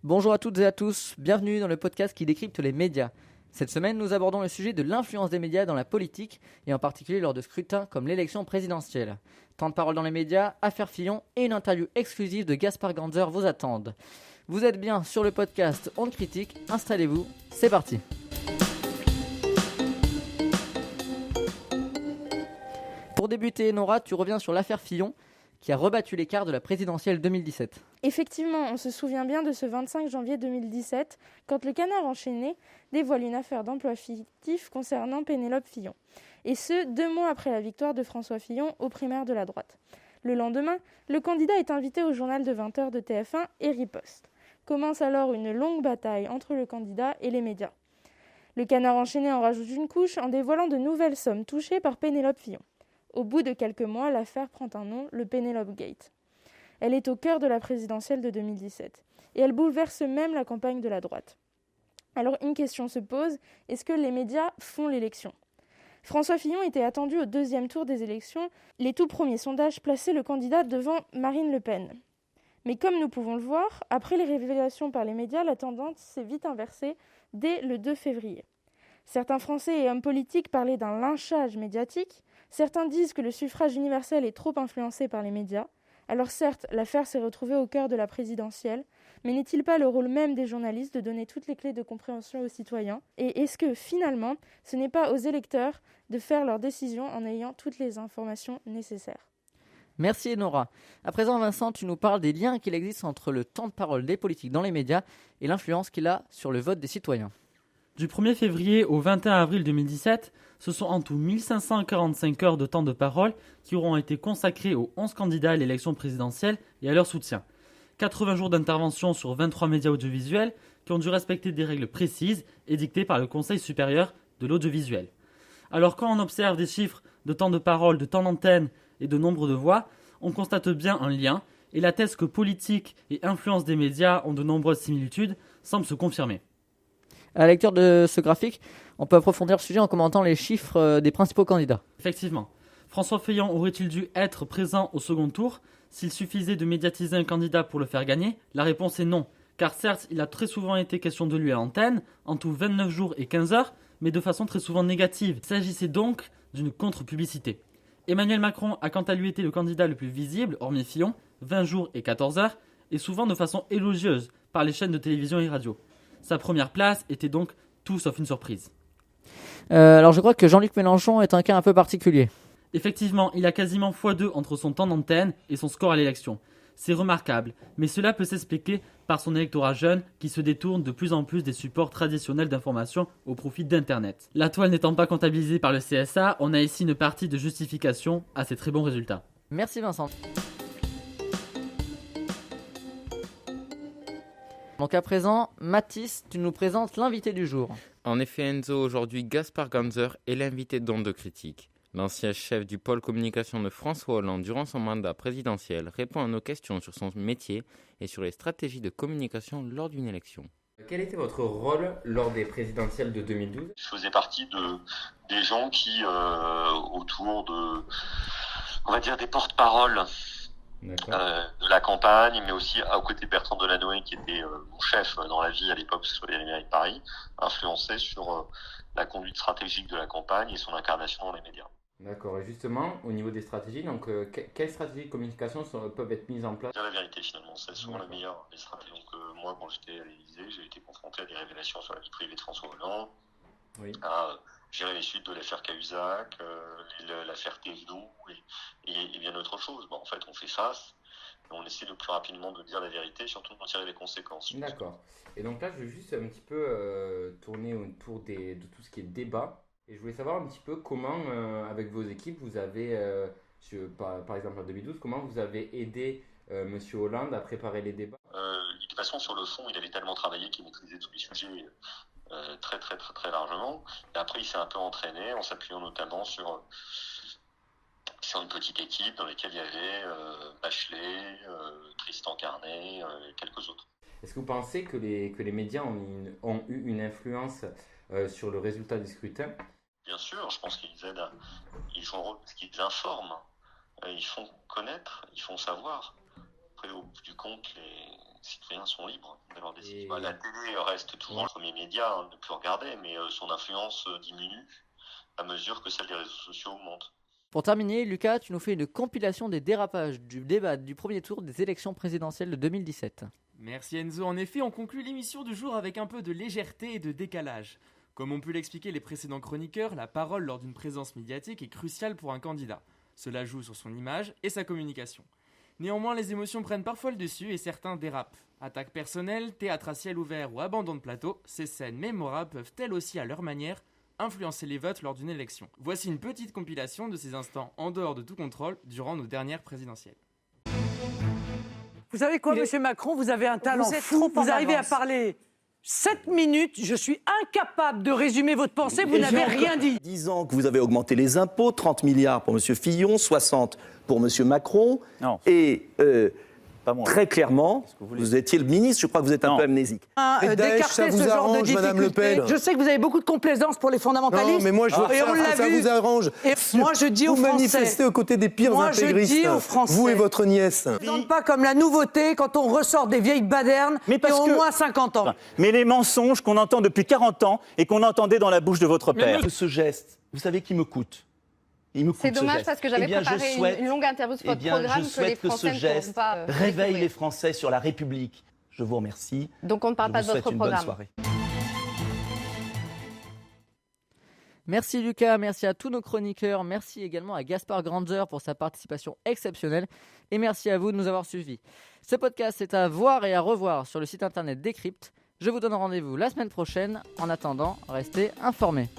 Bonjour à toutes et à tous, bienvenue dans le podcast qui décrypte les médias. Cette semaine, nous abordons le sujet de l'influence des médias dans la politique et en particulier lors de scrutins comme l'élection présidentielle. Temps de parole dans les médias, affaire Fillon et une interview exclusive de Gaspard Ganzer vous attendent. Vous êtes bien sur le podcast On Critique, installez-vous, c'est parti. Pour débuter, Nora, tu reviens sur l'affaire Fillon qui a rebattu l'écart de la présidentielle 2017. Effectivement, on se souvient bien de ce 25 janvier 2017, quand le Canard enchaîné dévoile une affaire d'emploi fictif concernant Pénélope Fillon. Et ce, 2 mois après la victoire de François Fillon aux primaires de la droite. Le lendemain, le candidat est invité au journal de 20h de TF1 et riposte. Commence alors une longue bataille entre le candidat et les médias. Le Canard enchaîné en rajoute une couche en dévoilant de nouvelles sommes touchées par Pénélope Fillon. Au bout de quelques mois, l'affaire prend un nom, le Pénélope Gate. Elle est au cœur de la présidentielle de 2017 et elle bouleverse même la campagne de la droite. Alors une question se pose, est-ce que les médias font l'élection ? François Fillon était attendu au 2e tour des élections. Les tout premiers sondages plaçaient le candidat devant Marine Le Pen. Mais comme nous pouvons le voir, après les révélations par les médias, la tendance s'est vite inversée dès le 2 février. Certains Français et hommes politiques parlaient d'un lynchage médiatique. Certains disent que le suffrage universel est trop influencé par les médias. Alors certes, l'affaire s'est retrouvée au cœur de la présidentielle, mais n'est-il pas le rôle même des journalistes de donner toutes les clés de compréhension aux citoyens ? Et est-ce que, finalement, ce n'est pas aux électeurs de faire leurs décisions en ayant toutes les informations nécessaires ? Merci Nora. À présent, Vincent, tu nous parles des liens qu'il existe entre le temps de parole des politiques dans les médias et l'influence qu'il a sur le vote des citoyens. Du 1er février au 21 avril 2017, ce sont en tout 1545 heures de temps de parole qui auront été consacrés aux 11 candidats à l'élection présidentielle et à leur soutien. 80 jours d'intervention sur 23 médias audiovisuels qui ont dû respecter des règles précises édictées par le Conseil supérieur de l'audiovisuel. Alors quand on observe des chiffres de temps de parole, de temps d'antenne et de nombre de voix, on constate bien un lien et la thèse que politique et influence des médias ont de nombreuses similitudes semble se confirmer. À la lecture de ce graphique, on peut approfondir le sujet en commentant les chiffres des principaux candidats. Effectivement. François Fillon aurait-il dû être présent au second tour s'il suffisait de médiatiser un candidat pour le faire gagner ? La réponse est non. Car certes, il a très souvent été question de lui à l'antenne, en tout 29 jours et 15 heures, mais de façon très souvent négative. Il s'agissait donc d'une contre-publicité. Emmanuel Macron a quant à lui été le candidat le plus visible, hormis Fillon, 20 jours et 14 heures, et souvent de façon élogieuse par les chaînes de télévision et radio. Sa première place était donc tout sauf une surprise. Alors je crois que Jean-Luc Mélenchon est un cas un peu particulier. Effectivement, il a quasiment x2 entre son temps d'antenne et son score à l'élection. C'est remarquable, mais cela peut s'expliquer par son électorat jeune qui se détourne de plus en plus des supports traditionnels d'information au profit d'Internet. La toile n'étant pas comptabilisée par le CSA, on a ici une partie de justification à ces très bons résultats. Merci Vincent. Donc à présent, Mathis, tu nous présentes l'invité du jour. En effet, Enzo, aujourd'hui, Gaspard Ganzer est l'invité d'Onde Critique. L'ancien chef du pôle communication de François Hollande durant son mandat présidentiel répond à nos questions sur son métier et sur les stratégies de communication lors d'une élection. Quel était votre rôle lors des présidentielles de 2012 ? Je faisais partie des gens qui, autour de, on va dire, des porte-paroles de la campagne, mais aussi aux côtés de Bertrand Delanoë, qui était mon chef dans la vie à l'époque sur les mairies de Paris, influençait sur la conduite stratégique de la campagne et son incarnation dans les médias. D'accord, et justement, au niveau des stratégies, donc quelles stratégies de communication peuvent être mises en place ? C'est la vérité finalement, c'est souvent la meilleure des stratégies. Donc moi, quand j'étais à l'Élysée, j'ai été confronté à des révélations sur la vie privée de François Hollande, à gérer les suites de l'affaire Cahuzac, l'affaire Thévenot et bien d'autres choses. En fait, on fait face, et on essaie le plus rapidement de dire la vérité, surtout d'en tirer les conséquences. D'accord. Et donc là, je vais juste un petit peu tourner autour de tout ce qui est débat. Et je voulais savoir un petit peu comment, avec vos équipes, vous avez, par exemple en 2012, comment vous avez aidé M. Hollande à préparer les débats ? De toute façon, sur le fond, il avait tellement travaillé qu'il maîtrisait tous les sujets très largement. Et après, il s'est un peu entraîné en s'appuyant notamment sur une petite équipe dans laquelle il y avait Bachelet, Tristan Carnet et quelques autres. Est-ce que vous pensez que les médias ont eu une influence sur le résultat du scrutin ? Bien sûr, je pense qu'ils aident, ils jouent un rôle parce qu'ils informent, ils font connaître, ils font savoir. Après, au bout du compte, les citoyens sont libres de leur décision. La télé reste toujours le premier média à ne plus regarder, mais son influence diminue à mesure que celle des réseaux sociaux augmente. Pour terminer, Lucas, tu nous fais une compilation des dérapages du débat du premier tour des élections présidentielles de 2017. Merci Enzo. En effet, on conclut l'émission du jour avec un peu de légèreté et de décalage. Comme ont pu l'expliquer les précédents chroniqueurs, la parole lors d'une présence médiatique est cruciale pour un candidat. Cela joue sur son image et sa communication. Néanmoins, les émotions prennent parfois le dessus et certains dérapent. Attaques personnelles, théâtre à ciel ouvert ou abandon de plateau, ces scènes mémorables peuvent elles aussi à leur manière influencer les votes lors d'une élection. Voici une petite compilation de ces instants en dehors de tout contrôle durant nos dernières présidentielles. Vous savez quoi, monsieur Macron, vous avez un talent fou, vous arrivez à parler 7 minutes, je suis incapable de résumer votre pensée, vous n'avez rien dit. 10 ans que vous avez augmenté les impôts, 30 milliards pour monsieur Fillon, 60 pour monsieur Macron. Non. Et Pas moi. très clairement, vous étiez le ministre, je crois que vous êtes un peu amnésique. D'écarter ce genre de difficultés. Je sais que vous avez beaucoup de complaisance pour les fondamentalistes. Non, mais moi je veux que ça vous arrange. Et moi je dis aux Vous Français. manifestez aux côtés des pires intégristes. Je dis aux Français. Vous et votre nièce. Ne présente pas comme la nouveauté quand on ressort des vieilles badernes qui ont au moins 50 ans. Mais les mensonges qu'on entend depuis 40 ans et qu'on entendait dans la bouche de votre père. Ce geste, vous savez qui me coûte. C'est dommage parce que j'avais préparé une longue interview sur votre programme que les Français ne pourront pas réveille les Français sur la République. Je vous remercie. Donc on ne parle pas de votre programme. Bonne soirée. Merci Lucas, merci à tous nos chroniqueurs, merci également à Gaspard Grandzer pour sa participation exceptionnelle et merci à vous de nous avoir suivis. Ce podcast est à voir et à revoir sur le site internet Décrypte. Je vous donne rendez-vous la semaine prochaine. En attendant, restez informés.